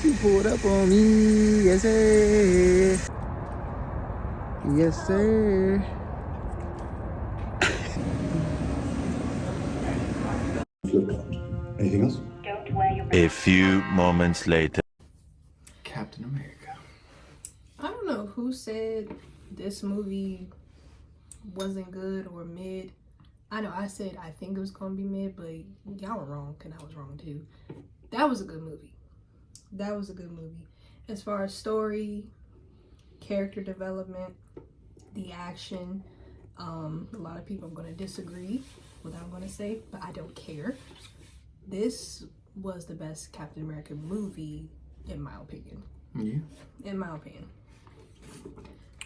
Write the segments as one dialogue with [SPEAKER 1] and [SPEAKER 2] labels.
[SPEAKER 1] You pulled up on me, yes sir. Yes sir.
[SPEAKER 2] Anything else?
[SPEAKER 3] A few moments later.
[SPEAKER 1] Captain America.
[SPEAKER 4] I don't know who said this movie wasn't good or mid. I know I said I think it was gonna be mid, but y'all were wrong, and I was wrong too. That was a good movie. That was a good movie. As far as story, character development, the action, a lot of people are gonna disagree with what I'm gonna say, but I don't care. This was the best Captain America movie, in my opinion.
[SPEAKER 1] Yeah.
[SPEAKER 4] In my opinion.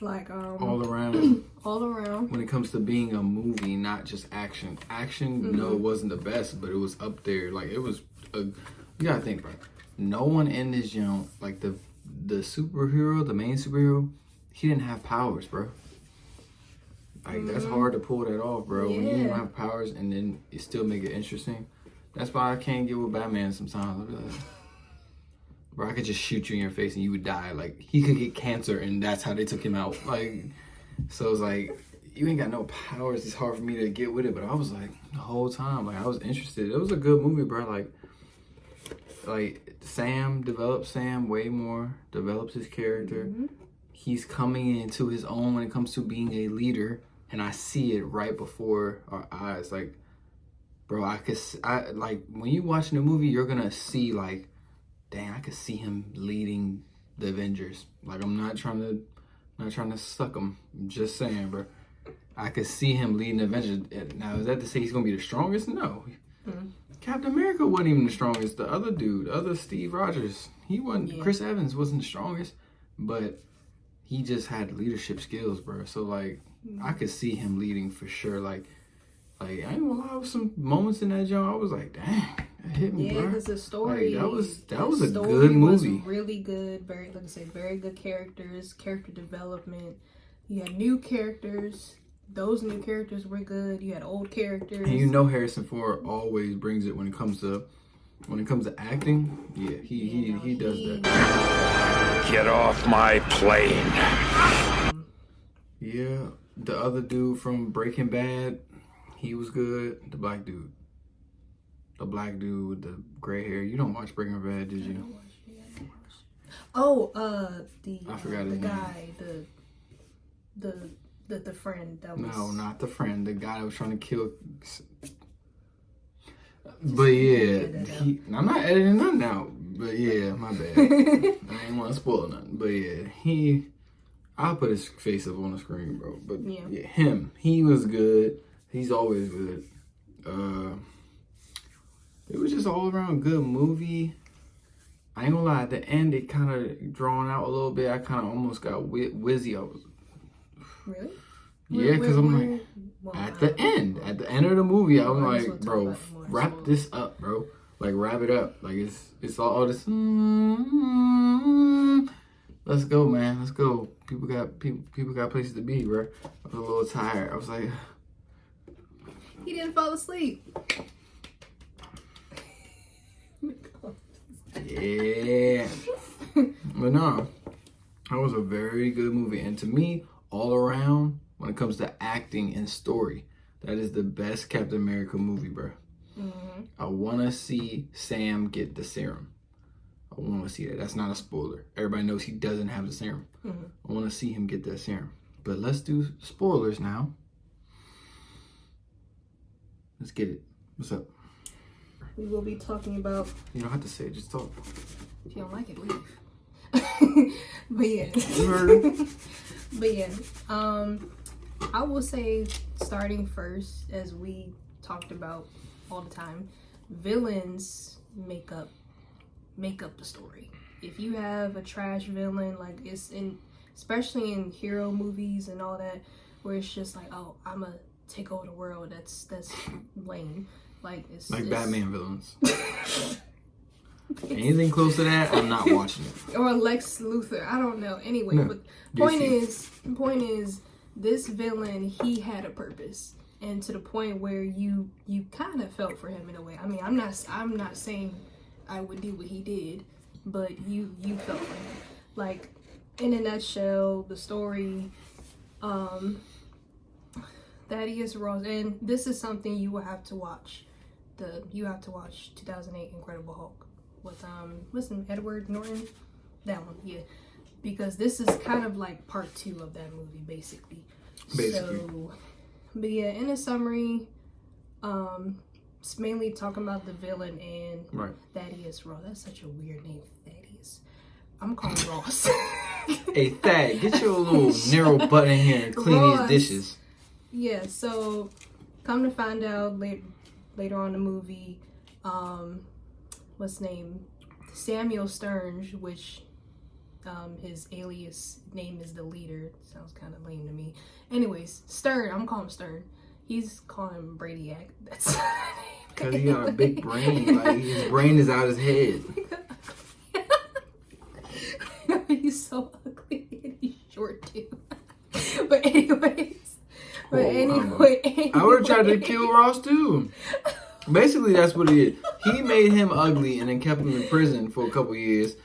[SPEAKER 4] Like
[SPEAKER 1] all around.
[SPEAKER 4] all around.
[SPEAKER 1] When it comes to being a movie, not just action. Action, no, it wasn't the best, but it was up there. Like, it was you gotta think, bro. No one in this jump, like the superhero, the main superhero, he didn't have powers, bro. Like, that's hard to pull that off, bro.
[SPEAKER 4] Yeah.
[SPEAKER 1] When you don't have powers and then you still make it interesting. That's why I can't get with Batman sometimes. I'll be like, bro, I could just shoot you in your face and you would die. Like, he could get cancer and that's how they took him out. Like, so it's like, you ain't got no powers. It's hard for me to get with it. But I was like, the whole time, like, I was interested. It was a good movie, bro. Like Sam develops Sam way more, develops his character. He's coming into his own when it comes to being a leader. And I see it right before our eyes. Like, bro, like, when you watching the movie, you're gonna see, like, dang, I could see him leading the Avengers. Like, I'm not trying to suck him. I'm just saying, bro. I could see him leading the Avengers. Now, is that to say he's gonna be the strongest? No. Captain America wasn't even the strongest. The other dude, other Steve Rogers, he wasn't. Yeah. Chris Evans wasn't the strongest, but he just had leadership skills, bro. So, like, I could see him leading for sure. Like I ain't gonna lie, with some moments in that joint, I was like, dang, that hit me, bro.
[SPEAKER 4] Yeah, because the story,
[SPEAKER 1] like, that was a good movie.
[SPEAKER 4] Was really good. Very, like I said, very good characters, character development. You had new characters. Those new characters were good. You had old characters.
[SPEAKER 1] And you know Harrison Ford always brings it when it comes to acting. Yeah, he does that.
[SPEAKER 3] Get off my plane.
[SPEAKER 1] Yeah, the other dude from Breaking Bad, he was good. The black dude with the gray hair. You don't watch Breaking Bad, did you?
[SPEAKER 4] Oh,
[SPEAKER 1] I forgot his
[SPEAKER 4] guy, the friend that was...
[SPEAKER 1] No, not the friend. The guy that was trying to kill... But yeah, I'm not editing nothing out. But yeah, my bad. I ain't want to spoil nothing. But yeah, I'll put his face up on the screen, bro. But yeah, him. He was good. He's always good. It was just all around good movie. I ain't gonna lie, at the end it kind of drawn out a little bit. I kind of almost got wizzy. I was...
[SPEAKER 4] Really?
[SPEAKER 1] Yeah, because I'm like, at the end of the movie, I was like, bro, wrap this up, bro. Like, wrap it up. Like, it's all this. Let's go, man. Let's go. People got places to be, bro. I was a little tired. I was like,
[SPEAKER 4] he didn't fall asleep.
[SPEAKER 1] Yeah. But no, that was a very good movie. And to me, all around, when it comes to acting and story, that is the best Captain America movie, bro. I want to see Sam get the serum. I want to see that. That's not a spoiler. Everybody knows he doesn't have the serum. I want to see him get that serum. But let's do spoilers now. Let's get it. What's up?
[SPEAKER 4] We will be talking about...
[SPEAKER 1] You don't have to say it. Just talk.
[SPEAKER 4] If you don't like it, leave. But yeah.
[SPEAKER 1] You heard it.
[SPEAKER 4] But yeah. I will say, starting first, as we talked about all the time, villains make up the story. If you have a trash villain, like especially in hero movies and all that, where it's just like, oh, I'm gonna take over the world. That's lame. Like it's
[SPEAKER 1] Batman villains. Anything close to that, I'm not watching it.
[SPEAKER 4] Or Lex Luthor. I don't know. Anyway,
[SPEAKER 1] no.
[SPEAKER 4] But point is, this villain, he had a purpose, and to the point where you kind of felt for him in a way. I mean, I'm not saying I would do what he did, but you felt for him. Like, in a nutshell, the story, Thaddeus Ross, and this is something you will have to watch. You have to watch 2008 Incredible Hulk with what's his name, Edward Norton, that one, yeah, because this is kind of like part 2 of that movie, basically. So, but yeah, in a summary, it's mainly talking about the villain and Thaddeus Ross. That's such a weird name, Thaddeus. I'm calling Ross.
[SPEAKER 1] Hey, Thad, get your little narrow butt in here and clean
[SPEAKER 4] Ross.
[SPEAKER 1] these dishes.
[SPEAKER 4] Yeah, so come to find out later on in the movie, what's his name? Samuel Stern, which his alias name is the leader. Sounds kind of lame to me. Anyways, Stern, I'm calling him Stern. He's calling him Brainiac. That's
[SPEAKER 1] because he got a big brain. Like, his brain is out his head.
[SPEAKER 4] He's so ugly and he's short too. But anyways.
[SPEAKER 1] I would have tried to kill Ross too. Basically, that's what he did. He made him ugly and then kept him in prison for a couple years.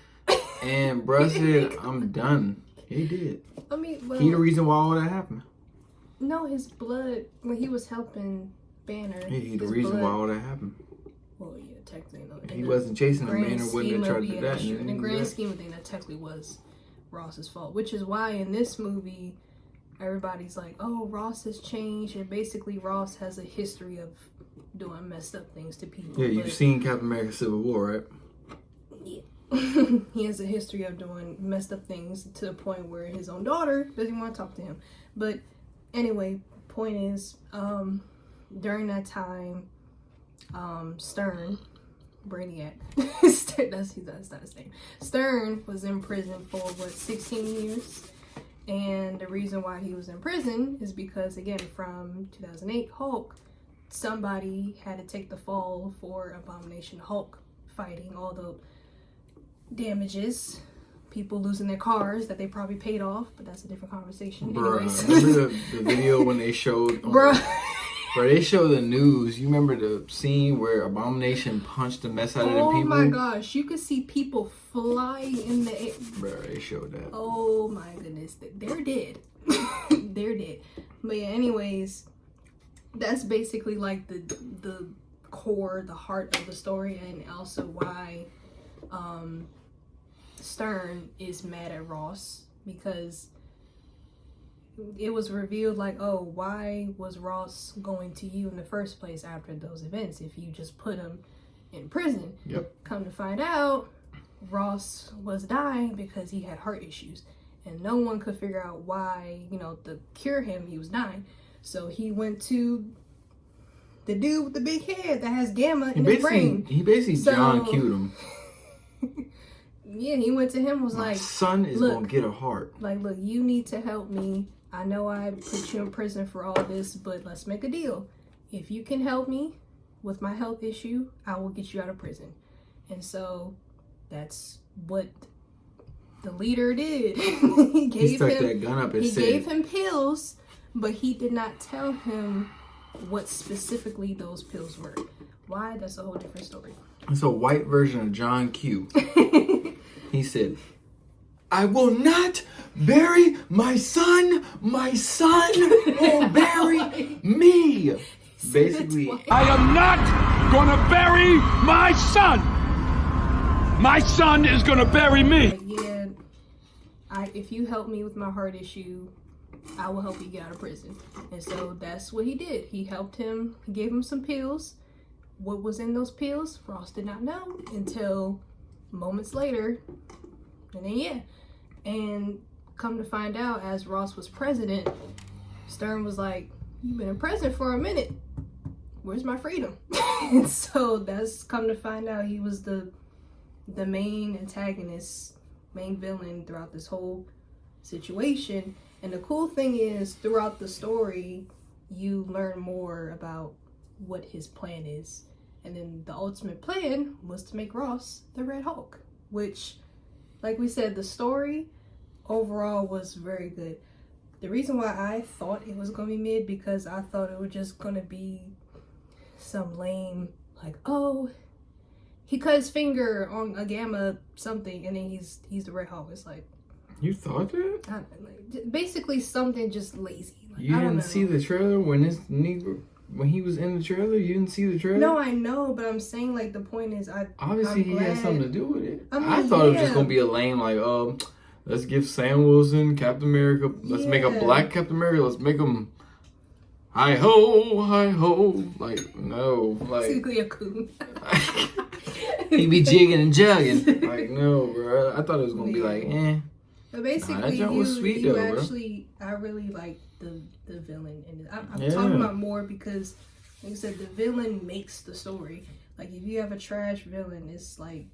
[SPEAKER 1] And bruh said, I'm done. He did.
[SPEAKER 4] I mean, well,
[SPEAKER 1] he the reason why all that happened.
[SPEAKER 4] No, his blood, when he was helping Banner.
[SPEAKER 1] He the reason why all that happened.
[SPEAKER 4] Well, yeah, technically. No,
[SPEAKER 1] he wasn't chasing him, Banner wouldn't have tried to do that.
[SPEAKER 4] In the grand scheme of things, that technically was Ross's fault. Which is why in this movie, everybody's like, oh, Ross has changed. And basically, Ross has a history of doing messed up things to people.
[SPEAKER 1] Yeah, you've seen Captain America Civil War, right?
[SPEAKER 4] Yeah. He has a history of doing messed up things to the point where his own daughter doesn't want to talk to him. But anyway, point is, during that time, Stern, Brainiac, that's not his name. Stern was in prison for 16 years. And the reason why he was in prison is because, again, from 2008 Hulk, somebody had to take the fall for Abomination Hulk fighting all the damages, people losing their cars that they probably paid off, but that's a different conversation.
[SPEAKER 1] Bruh, remember the video when they showed they showed the news. You remember the scene where Abomination punched the mess out of them people?
[SPEAKER 4] Oh my gosh, you could see people fly in the air.
[SPEAKER 1] Bruh, they showed that.
[SPEAKER 4] Oh my goodness, they're dead. They're dead. But yeah, anyways, that's basically like the core, the heart of the story, and also why Stern is mad at Ross, because it was revealed like, oh, why was Ross going to you in the first place after those events if you just put him in prison?
[SPEAKER 1] Yep.
[SPEAKER 4] Come to find out, Ross was dying because he had heart issues, and no one could figure out why, to cure him, he was dying. So he went to the dude with the big head that has gamma in his brain.
[SPEAKER 1] He basically John Q'd him.
[SPEAKER 4] Yeah, he went to him, was
[SPEAKER 1] My
[SPEAKER 4] like,
[SPEAKER 1] son is gonna get a heart.
[SPEAKER 4] Like, look, you need to help me. I know I put you in prison for all this, but let's make a deal. If you can help me with my health issue, I will get you out of prison. And so that's what the leader did.
[SPEAKER 1] He stuck that gun up and said,
[SPEAKER 4] he gave him pills, but he did not tell him what specifically those pills were. Why? That's a whole different story.
[SPEAKER 1] It's a white version of John Q. He said, I will not bury my son. My son will bury me. Basically,
[SPEAKER 3] I am not gonna bury my son. My son is gonna bury me.
[SPEAKER 4] Like, yeah, if you help me with my heart issue, I will help you get out of prison. And so that's what he did. He helped him. He gave him some pills. What was in those pills, Ross did not know until moments later. And then, yeah. And come to find out, as Ross was president, Stern was like, you've been in prison for a minute. Where's my freedom? And so that's come to find out he was the main antagonist, main villain throughout this whole situation. And the cool thing is, throughout the story, you learn more about what his plan is. And then the ultimate plan was to make Ross the Red Hulk, which, like we said, the story overall was very good. The reason why I thought it was going to be mid, because I thought it was just going to be some lame, like, oh, he cut his finger on a gamma something, and then he's the Red Hulk. It's like,
[SPEAKER 1] you thought that?
[SPEAKER 4] Basically something just lazy. Like,
[SPEAKER 1] You didn't see the trailer when this nigga, when he was in the trailer? You didn't see the trailer?
[SPEAKER 4] No, I know, but I'm saying, like, the point is,
[SPEAKER 1] obviously he had something to do with it.
[SPEAKER 4] I mean,
[SPEAKER 1] I thought it was just gonna be a lame, like, let's give Sam Wilson Captain America. Let's make a black Captain America. Let's make him hi ho, hi ho. Like, no, like
[SPEAKER 4] basically a coon.
[SPEAKER 1] he be jigging and jugging. Like, no, bro. I thought it was gonna be like, eh.
[SPEAKER 4] But basically,
[SPEAKER 1] that joint was sweet
[SPEAKER 4] you
[SPEAKER 1] though,
[SPEAKER 4] actually, I really like the villain, and I'm
[SPEAKER 1] Yeah.
[SPEAKER 4] talking about more because, like I said, the villain makes the story. Like, if you have a trash villain, it's like,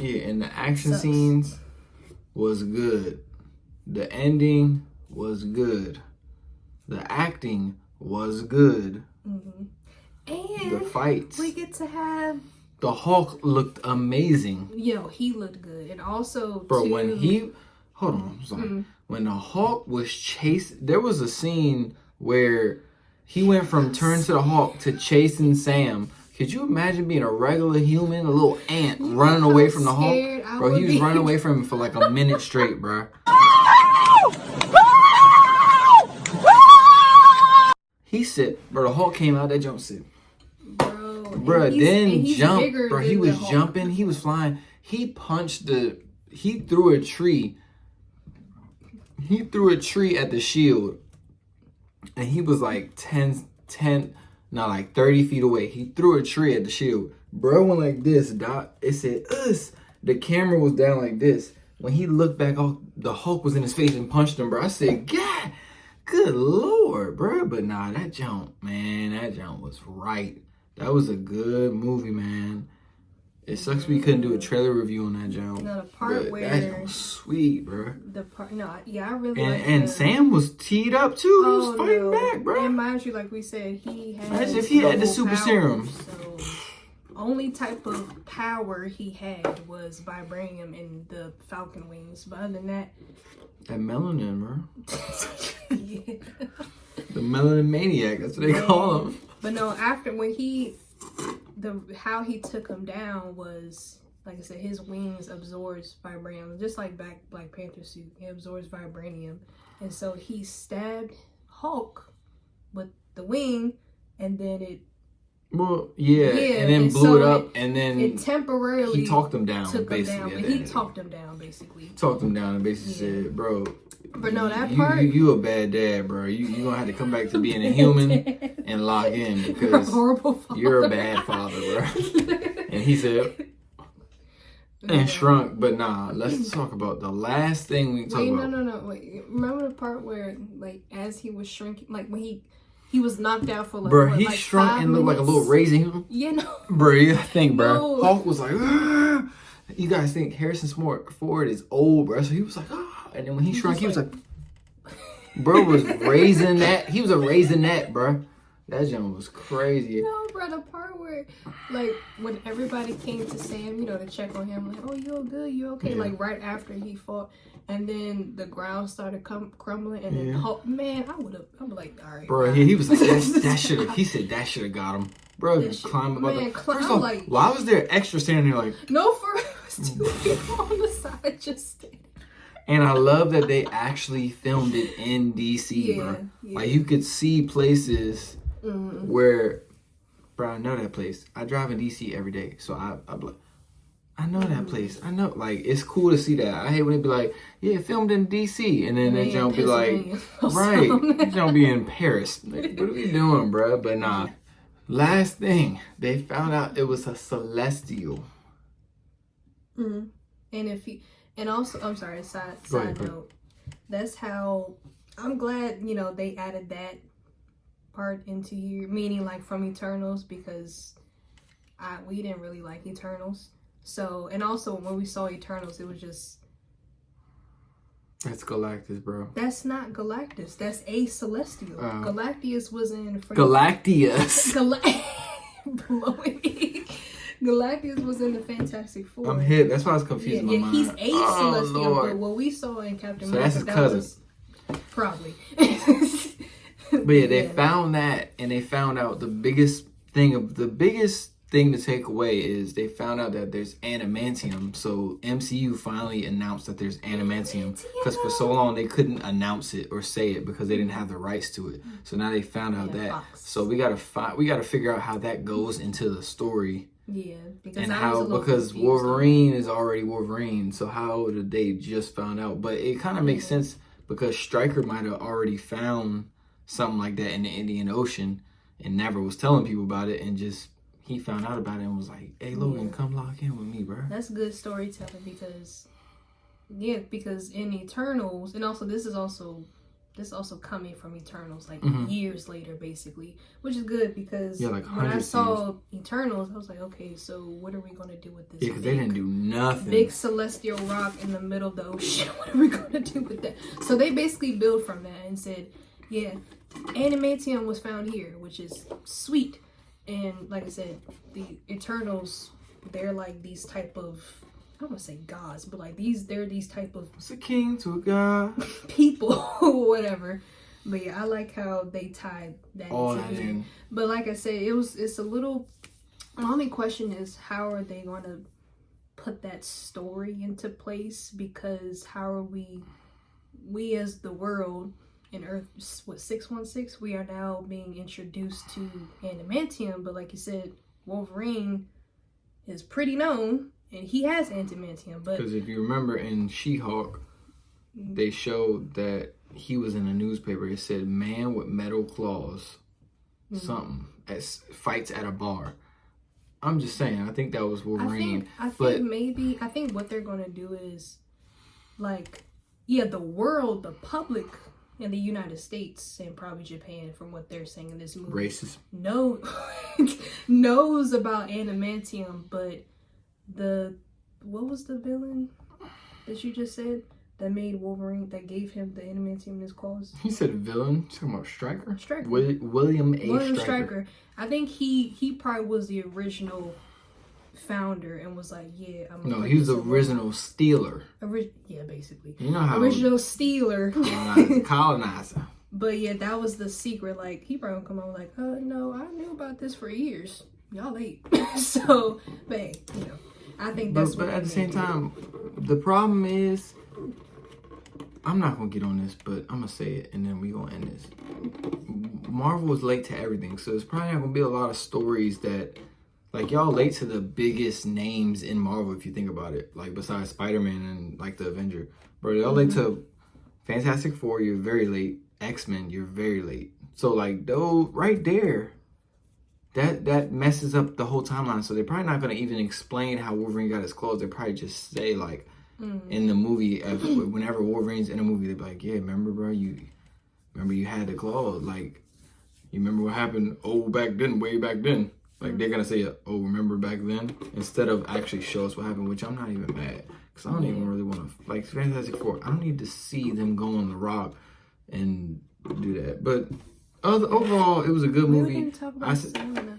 [SPEAKER 1] yeah, and the action
[SPEAKER 4] sucks.
[SPEAKER 1] scenes was good. The ending was good. The acting was good.
[SPEAKER 4] And
[SPEAKER 1] The fights.
[SPEAKER 4] we get to have,
[SPEAKER 1] The Hulk looked amazing.
[SPEAKER 4] he looked good, and also,
[SPEAKER 1] Bro,
[SPEAKER 4] too,
[SPEAKER 1] when he... Hold on, I'm sorry. When the Hulk was chased... There was a scene where he went from turn to the Hulk to chasing Sam. Could you imagine being a regular human, a little ant, running away from the Hulk? Bro, he was running away from him for like a minute straight, bro. He said, bro, the Hulk came out, that jump said, bro, then jump, bro, he was jumping, he was flying. He punched he threw a tree. He threw a tree at the shield. And he was like 30 feet away. He threw a tree at the shield. Bro went like this, Doc. It said, us. The camera was down like this. When he looked back, the Hulk was in his face and punched him, bro. I said, God, good Lord, bro. But nah, that jump was right. That was a good movie, man. It sucks we couldn't do a trailer review on that jump.
[SPEAKER 4] No, the part where
[SPEAKER 1] that jump was sweet, bro.
[SPEAKER 4] I really
[SPEAKER 1] and Sam was teed up too. He was fighting back, bro.
[SPEAKER 4] And mind you, like we said, he had
[SPEAKER 1] as if he had the super serum.
[SPEAKER 4] So only type of power he had was vibranium and the Falcon wings. But other than that,
[SPEAKER 1] melanin, bro.
[SPEAKER 4] yeah.
[SPEAKER 1] The melanin maniac. That's what they call him.
[SPEAKER 4] But no, after when how he took him down was, like I said, his wings absorbs vibranium, just like Black Panther suit. It absorbs vibranium, and so he stabbed Hulk with the wing, and then it.
[SPEAKER 1] Well, yeah, and then blew it up, and then
[SPEAKER 4] it temporarily
[SPEAKER 1] he talked him down.
[SPEAKER 4] Took
[SPEAKER 1] basically,
[SPEAKER 4] him down, but he talked him down basically.
[SPEAKER 1] Talked him down and basically said, "Bro,
[SPEAKER 4] but no, that part
[SPEAKER 1] you a bad dad, bro. You gonna have to come back to being a human and lock in because you're a bad father, bro." And he said, and shrunk. But nah, let's talk about the last thing we talk about.
[SPEAKER 4] No. Wait, remember the part where, like, as he was shrinking, like when he was knocked out for like,
[SPEAKER 1] bro, he shrunk and looked like a little raisin.
[SPEAKER 4] Yeah, no.
[SPEAKER 1] Bro, you think, bro.
[SPEAKER 4] No.
[SPEAKER 1] Hulk was like, ah. You guys think Harrison Ford is old, bro? So he was like, ah. And then when he shrunk, he was like, bro was raising that. He was a raisinette, bro. That jump was crazy.
[SPEAKER 4] No, bro, the part where, like, when everybody came to Sam, to check on him, like, oh, you good, you okay? Yeah. Like, right after he fought, and then the ground started crumbling, and then Hulk, man, I'm like, all right.
[SPEAKER 1] Bro, he was like, that should have, he said that should have got him. Bro, climb about the, first off, like, why was there extra standing there like?
[SPEAKER 4] No, for real, it was 2 people on the side just standing.
[SPEAKER 1] And I love that they actually filmed it in DC, bro. Yeah. Like, you could see places where, bro, I know that place. I drive in DC every day, so I know that place. I know, like, it's cool to see that. I hate when it be like, yeah, filmed in DC, and then that jump be like, right, that jump be in Paris. Like, what are we doing, bro? But nah. Last thing, they found out it was a celestial.
[SPEAKER 4] And also, I'm sorry, side note. That's how, I'm glad, they added that part into here, meaning like from Eternals, because we didn't really like Eternals. So, and also when we saw Eternals, it was just...
[SPEAKER 1] That's Galactus, bro.
[SPEAKER 4] That's not Galactus. That's a Celestial. Galactus was in...
[SPEAKER 1] Galactus.
[SPEAKER 4] Galactus was in the Fantastic Four.
[SPEAKER 1] I'm hit. That's why I was confused in my mind.
[SPEAKER 4] He's a Celestial, Lord. But what we saw in Captain America,
[SPEAKER 1] that's his cousin.
[SPEAKER 4] Probably.
[SPEAKER 1] But yeah, they found that, and they found out the biggest thing to take away is they found out that there's adamantium. So MCU finally announced that there's adamantium, because for so long they couldn't announce it or say it because they didn't have the rights to it. So now they found out that.
[SPEAKER 4] Fox.
[SPEAKER 1] So we gotta figure out how that goes into the story.
[SPEAKER 4] Yeah,
[SPEAKER 1] because Wolverine is already Wolverine. So how did they just found out? But it kind of makes sense because Stryker might have already found something like that in the Indian Ocean and never was telling people about it, and just he found out about it and was like, "Hey, Logan, come lock in with me, bro."
[SPEAKER 4] That's good storytelling because in Eternals, and also this is also coming from Eternals, like years later, basically, which is good because
[SPEAKER 1] like
[SPEAKER 4] when I saw Eternals, I was like, okay, so what are we gonna do with this?
[SPEAKER 1] Yeah, because they didn't do nothing.
[SPEAKER 4] Big celestial rock in the middle of the ocean. What are we gonna do with that? So they basically built from that and said, yeah, adamantium was found here, which is sweet. And like I said, the Eternals, they're like these type of, I don't want to say gods, but like they're these type of
[SPEAKER 1] It's a king to a god.
[SPEAKER 4] people, whatever. But yeah, I like how they tied that in. But like I said, it's a little. My only question is, how are they going to put that story into place? Because how are we as the world in Earth, 616, we are now being introduced to adamantium. But like you said, Wolverine is pretty known. And he has adamantium, but
[SPEAKER 1] because if you remember in She-Hulk, they showed that he was in a newspaper. It said "man with metal claws," something as fights at a bar. I'm just saying. I think that was Wolverine.
[SPEAKER 4] I think what they're gonna do is, like, the world, the public in the United States and probably Japan, from what they're saying in this movie,
[SPEAKER 1] racist,
[SPEAKER 4] knows about adamantium, but what was the villain that you just said that made Wolverine, that gave him the adamantium in his claws?
[SPEAKER 1] He said villain. Talking about Stryker.
[SPEAKER 4] William
[SPEAKER 1] A.
[SPEAKER 4] Stryker. I think he probably was the original founder and was like, yeah, I'm.
[SPEAKER 1] No, he was the original stealer.
[SPEAKER 4] Yeah, basically.
[SPEAKER 1] You know how
[SPEAKER 4] original stealer.
[SPEAKER 1] Colonizer.
[SPEAKER 4] But yeah, that was the secret. Like, he probably come on like, no, I knew about this for years. Y'all late. So, but I think that's.
[SPEAKER 1] But at the same time, the problem is, I'm not gonna get on this, but I'm gonna say it, and then we gonna end this. Marvel is late to everything, so it's probably not gonna be a lot of stories that, like, y'all late to the biggest names in Marvel if you think about it. Like, besides Spider-Man and like the Avenger, bro, y'all late to Fantastic Four. You're very late. X-Men, you're very late. So like, though, right there. That messes up the whole timeline. So they're probably not going to even explain how Wolverine got his clothes. They probably just say, like, in the movie, whenever Wolverine's in a movie, they're like, yeah, remember, bro, you had the claws. Like, you remember what happened way back then. Like, they're going to say, remember back then? Instead of actually show us what happened, which I'm not even mad. Because I don't even really want to, like, Fantastic Four, I don't need to see them go on the rock and do that. But overall, it was a good movie.
[SPEAKER 4] We didn't talk about stamina.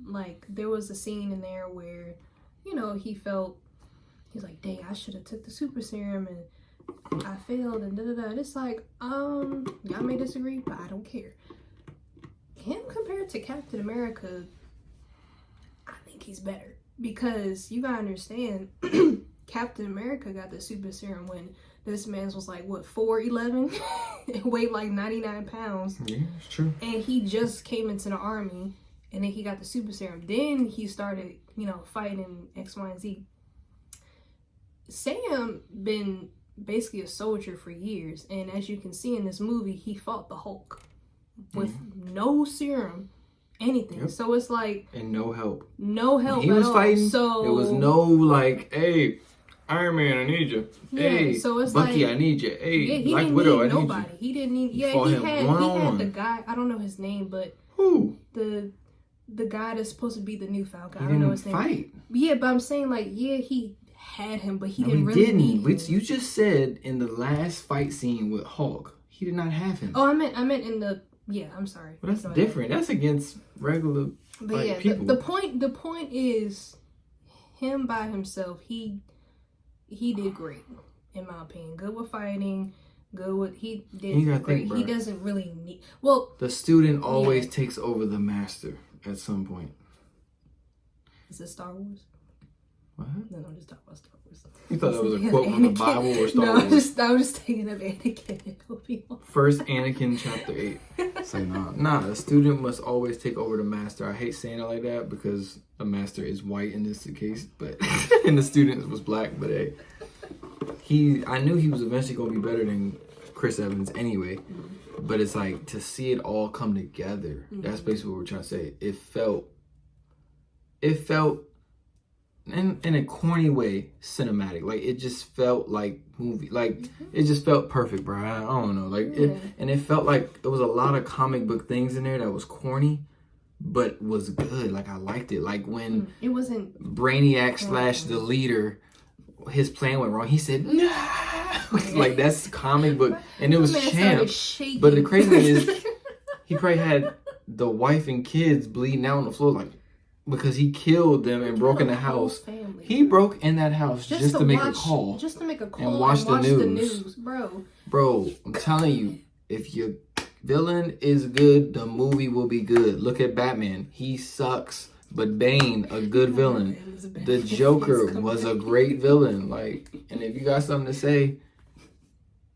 [SPEAKER 4] Like, there was a scene in there where, he's like, dang, I should have took the super serum and I failed and da-da-da. And it's like, y'all may disagree, but I don't care. Him compared to Captain America, I think he's better. Because you gotta understand, Captain America got the super serum when this man's was like, what, 4'11"? It weighed like 99 pounds.
[SPEAKER 1] Yeah, it's true.
[SPEAKER 4] And he just came into the army, and then he got the super serum. Then he started, fighting X, Y, and Z. Sam been basically a soldier for years, and as you can see in this movie, he fought the Hulk with no serum, anything. Yep. So it's like,
[SPEAKER 1] and no help.
[SPEAKER 4] He was fighting. So
[SPEAKER 1] it was no like, hey, Iron Man, I need you.
[SPEAKER 4] Yeah,
[SPEAKER 1] hey,
[SPEAKER 4] so it's
[SPEAKER 1] Bucky,
[SPEAKER 4] like,
[SPEAKER 1] I need you. Hey,
[SPEAKER 4] yeah, he
[SPEAKER 1] Black
[SPEAKER 4] didn't
[SPEAKER 1] Widow,
[SPEAKER 4] need
[SPEAKER 1] I need
[SPEAKER 4] nobody.
[SPEAKER 1] you.
[SPEAKER 4] He didn't need. Yeah,
[SPEAKER 1] he
[SPEAKER 4] had the guy. I don't know his name, but
[SPEAKER 1] who?
[SPEAKER 4] The guy that's supposed to be the new Falcon. I don't know his name.
[SPEAKER 1] Fight.
[SPEAKER 4] Yeah, but I'm saying, like, he had him, but he didn't really need him.
[SPEAKER 1] You just said in the last fight scene with Hulk, he did not have him.
[SPEAKER 4] Oh, I meant in the. Yeah, I'm sorry.
[SPEAKER 1] Well, that's different. That's against regular.
[SPEAKER 4] But yeah,
[SPEAKER 1] people.
[SPEAKER 4] The point is, him by himself, he did great, in my opinion. Good with fighting, good with he did great. He doesn't really need. Well,
[SPEAKER 1] the student always takes over the master at some point.
[SPEAKER 4] Is it Star Wars?
[SPEAKER 1] What?
[SPEAKER 4] No, I'm just talking about Star Wars.
[SPEAKER 1] You thought that was a quote from the Bible or Star
[SPEAKER 4] No,
[SPEAKER 1] Wars?
[SPEAKER 4] I was just thinking of Anakin and Obi-Wan.
[SPEAKER 1] First Anakin chapter 8. Say nah. A student must always take over the master. I hate saying it like that because the master is white in this case, but and the student was black. But hey, I knew he was eventually gonna be better than Chris Evans anyway. But it's like to see it all come together. That's basically what we're trying to say. It felt in a corny way cinematic. Like it just felt like movie. Like it just felt perfect, bro. I don't know. Like it felt like it was a lot of comic book things in there that was corny, but was good. Like I liked it. Like when
[SPEAKER 4] it wasn't
[SPEAKER 1] Brainiac / the leader, his plan went wrong. He said no. Like that's comic book, and it was Champ. But the crazy thing is, he probably had the wife and kids bleeding out on the floor, like because he killed them and broke in the house.
[SPEAKER 4] Family,
[SPEAKER 1] he broke in that house just to make a call, and watch the news,
[SPEAKER 4] bro.
[SPEAKER 1] Bro, I'm telling you, if your villain is good, the movie will be good. Look at Batman; he sucks. But Bane, a good villain. The Joker was a great villain. Like, and if you got something to say,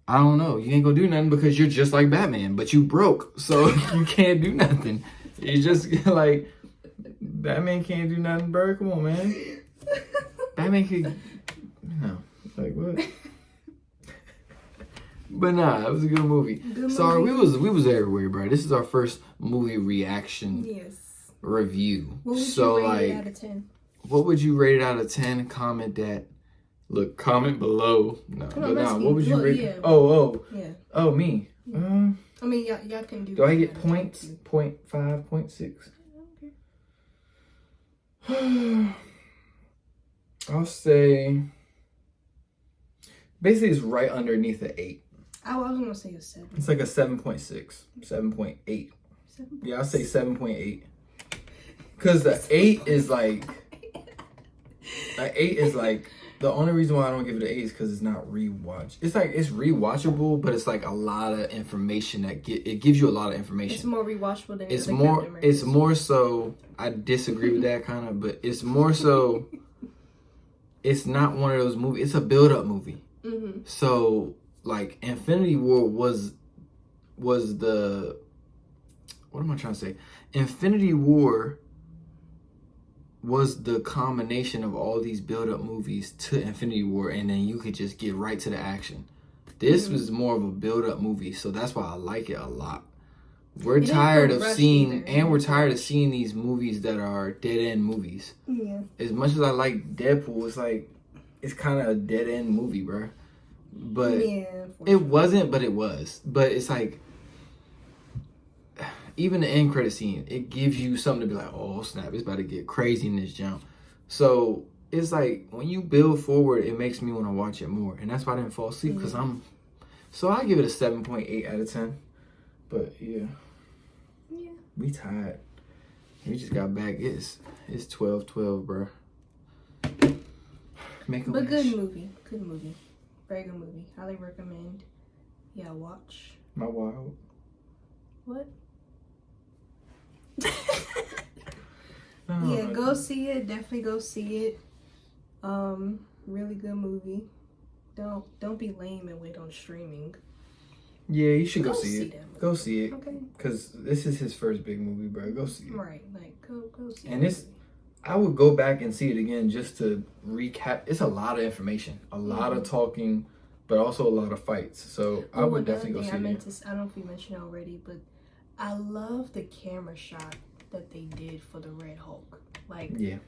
[SPEAKER 1] I don't know. You ain't gonna do nothing because you're just like Batman, but you broke, so you can't do nothing. You just like Batman can't do nothing, bro. Come on, man. Batman could, like what? But nah, it was a good movie. Sorry, we was everywhere, bro. This is our first movie reaction.
[SPEAKER 4] Yes.
[SPEAKER 1] Review.
[SPEAKER 4] What would you rate it out of 10?
[SPEAKER 1] What would you rate it out of 10? Comment that. Look, comment below. What would you rate?
[SPEAKER 4] Yeah.
[SPEAKER 1] Yeah. Oh, me.
[SPEAKER 4] I mean, y'all can do.
[SPEAKER 1] Do I get points? 0.5, 0.6. I'll say. Basically, it's right underneath the 8.
[SPEAKER 4] I was gonna say a 7.
[SPEAKER 1] It's like a 7.6, 7.8. Yeah, I'll say 7.8. Because the 8 is like. The only reason why I don't give it an 8 is because it's not rewatch. It's like it's rewatchable, but it's like a lot of information it gives you a lot of information.
[SPEAKER 4] It's more rewatchable than
[SPEAKER 1] it's more so. I disagree with that kind of, but it's more so. It's not one of those movies. It's a build-up movie. Mm-hmm. So like Infinity War was the. What am I trying to say? Infinity War was the combination of all these build-up movies to Infinity War, and then you could just get right to the action. This was more of a build-up movie, so that's why I like it a lot. We're tired of seeing these movies that are dead-end movies. Yeah. As much as I like Deadpool, it's like, it's kind of a dead-end movie, bro. But it wasn't, but it was. But it's like, even the end credit scene, it gives you something to be like, oh snap, it's about to get crazy in this jump. So it's like when you build forward, it makes me want to watch it more, and that's why I didn't fall asleep because So I give it a 7.8 out of 10. But yeah, we tired. We just got back. It's 12:12, bro.
[SPEAKER 4] But good movie, very good movie. Highly recommend. Yeah, watch.
[SPEAKER 1] My wild.
[SPEAKER 4] What? Yeah, go see it. Definitely go see it. Really good movie. Don't be lame and wait on streaming.
[SPEAKER 1] Yeah, you should go see it. Go see it.
[SPEAKER 4] Okay.
[SPEAKER 1] Because this is his first big movie, bro. Go see it.
[SPEAKER 4] Right. Like, go see it.
[SPEAKER 1] And I would go back and see it again just to recap. It's a lot of information. A lot of talking, but also a lot of fights. So I would definitely go see it.
[SPEAKER 4] I don't know if you mentioned it already, but I love the camera shot that they did for the Red Hulk. Like,
[SPEAKER 1] the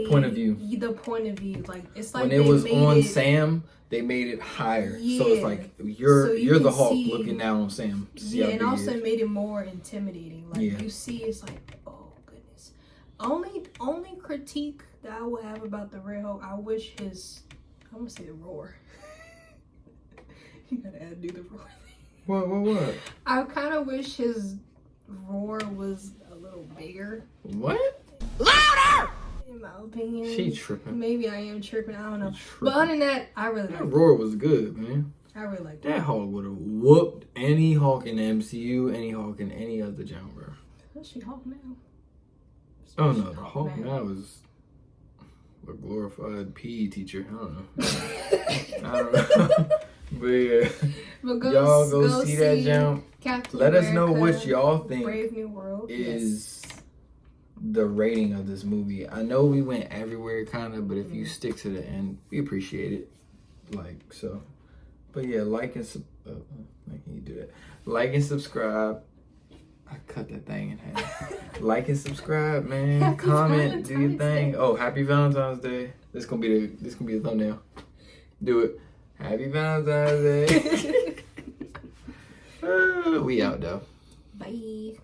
[SPEAKER 1] point of view.
[SPEAKER 4] The point of view. Like, it's like
[SPEAKER 1] when it was on Sam, they made it higher. Yeah. So it's like you're the Hulk looking down on Sam.
[SPEAKER 4] And also it made it more intimidating. Like you see, it's like, oh goodness. Only critique that I would have about the Red Hulk, I wish I'm gonna say the roar. You gotta do the roar thing.
[SPEAKER 1] What?
[SPEAKER 4] I kind of wish his roar was a little bigger.
[SPEAKER 1] What?
[SPEAKER 4] Louder! In my opinion.
[SPEAKER 1] She tripping.
[SPEAKER 4] Maybe I am tripping. I don't know. But other than that, I really like
[SPEAKER 1] that roar was good, man.
[SPEAKER 4] I really like
[SPEAKER 1] that. Hulk would have whooped any Hulk in the MCU, any Hulk in any other genre.
[SPEAKER 4] Especially Hulk now.
[SPEAKER 1] Oh no, the Hulk now is a glorified PE teacher. I don't know. I don't know. But yeah,
[SPEAKER 4] But
[SPEAKER 1] y'all go see that jump.
[SPEAKER 4] Captain
[SPEAKER 1] Let us know
[SPEAKER 4] America,
[SPEAKER 1] what y'all think
[SPEAKER 4] Brave New World
[SPEAKER 1] is the rating of this movie. I know we went everywhere kind of, but if you stick to the end, we appreciate it. Like, so. But yeah, like and can you do that? Like and subscribe. I cut that thing in half. Like and subscribe, man.
[SPEAKER 4] Happy
[SPEAKER 1] Comment, do your
[SPEAKER 4] Valentine's
[SPEAKER 1] thing.
[SPEAKER 4] Day.
[SPEAKER 1] Oh, happy Valentine's Day. This gonna be the thumbnail. Do it. Happy Valentine's Day. We out though.
[SPEAKER 4] Bye.